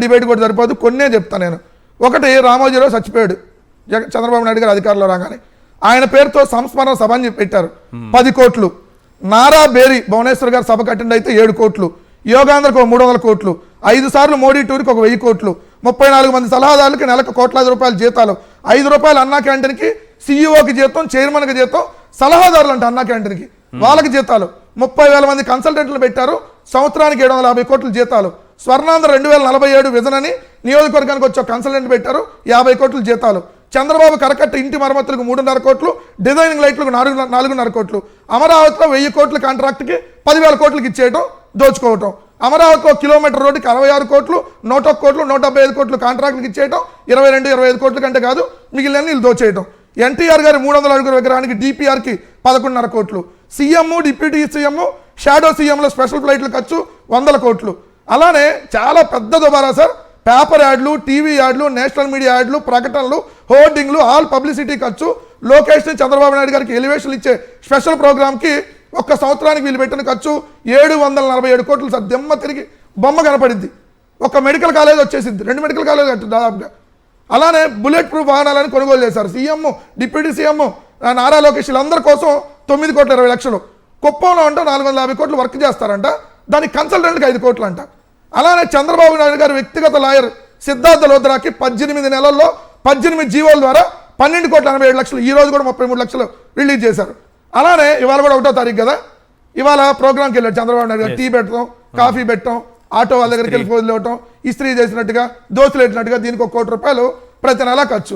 Debate కూడా సరిపోదు, కొన్నే చెప్తాను నేను. ఒకటి, రామోజీరావు చచ్చిపోయాడు, చంద్రబాబు నాయుడు గారు అధికారంలో రాగానే ఆయన పేరుతో సంస్మరణ సభ అని పెట్టారు, 10 కోట్లు. నారా బేరి భువనేశ్వర్ గారు సభకు అటెండ్ అయితే 7 కోట్లు, యోగాంధ్రకు 300 కోట్లు, 5 సార్లు మోడీ టూర్కి 1000 కోట్లు, 34 మంది సలహాదారులకి నెలకు ₹1,00,000 జీతాలు, ₹5 అన్నా క్యాంటీన్కి సీఈఓకి జీతం, చైర్మన్కి జీతం, సలహాదారులు అంటే అన్నా క్యాంటీన్కి వాళ్ళకి జీతాలు, 30,000 మంది కన్సల్టెంట్లు పెట్టారు, సంవత్సరానికి 750 కోట్ల జీతాలు. స్వర్ణాంధ్ర 2047 విజన్ అని నియోజకవర్గానికి వచ్చే కన్సల్టెంట్ పెట్టారు, 50 కోట్ల జీతాలు. చంద్రబాబు కరకట్ట ఇంటి మరమ్మతులకు 3.5 కోట్లు, డిజైనింగ్ లైట్లకు 4.5 కోట్లు. అమరావతిలో 1000 కోట్ల కాంట్రాక్ట్కి 10,000 కోట్లకి ఇచ్చేయటం, దోచుకోవటం. అమరావతిలో కిలోమీటర్ రోడ్డుకి 66 కోట్లు, 101 కోట్లు, 175 కోట్లు కాంట్రాక్ట్కి ఇచ్చేయటం, 22-25 కోట్ల కంటే కాదు, మిగిలిన వీళ్ళు దోచేయటం. ఎన్టీఆర్ గారి 300 అడుగుల విగ్రహానికి డిపిఆర్కి 11.5 కోట్లు. సీఎం, డిప్యూటీ సీఎం, షాడో సీఎంలో స్పెషల్ ఫ్లైట్లు ఖర్చు 100 కోట్లు. అలానే చాలా పెద్ద దుబారా సార్. పేపర్ యాడ్లు, టీవీ యాడ్లు, నేషనల్ మీడియా యాడ్లు, ప్రకటనలు, హోర్డింగ్లు, ఆల్ పబ్లిసిటీ ఖర్చు. లోకేష్ చంద్రబాబు నాయుడు గారికి ఎలివేషన్ ఇచ్చే స్పెషల్ ప్రోగ్రామ్కి ఒక్క సంవత్సరానికి వీళ్ళు పెట్టిన ఖర్చు 747 కోట్లు సార్. దెమ్మ తిరిగి బొమ్మ కనపడింది. ఒక మెడికల్ కాలేజ్ వచ్చేసింది, 2 మెడికల్ కాలేజ్ కట్టు దాదాపుగా. అలానే బుల్లెట్ ప్రూఫ్ వాహనాలను కొనుగోలు చేశారు. CM, deputy CM Nara Lokesh వీళ్ళందరి కోసం 9,20,00,000. కుప్పంలో అంటే 450 కోట్లు వర్క్ చేస్తారంట, దానికి కన్సల్టెంట్కి 5 కోట్లు అంట. అలానే చంద్రబాబు నాయుడు గారు వ్యక్తిగత లాయర్ సిద్ధార్థ లోద్రాకి 18 నెలల్లో 18 జీవోల ద్వారా 12,87,00,000, ఈ రోజు కూడా 33 లక్షలు రిలీజ్ చేశారు. అలానే ఇవాళ కూడా 1వ తారీఖు కదా, ఇవాళ ప్రోగ్రామ్కి వెళ్ళాడు చంద్రబాబు నాయుడు గారు. టీ పెట్టడం, కాఫీ పెట్టడం, ఆటో వాళ్ళ దగ్గరికి వెళ్ళి ఫోజులు ఇవ్వటం, ఇస్త్రీ చేసినట్టుగా, దోస్తులు పెట్టినట్టుగా దీనికి ₹1 కోటి ప్రతి నెల ఖర్చు.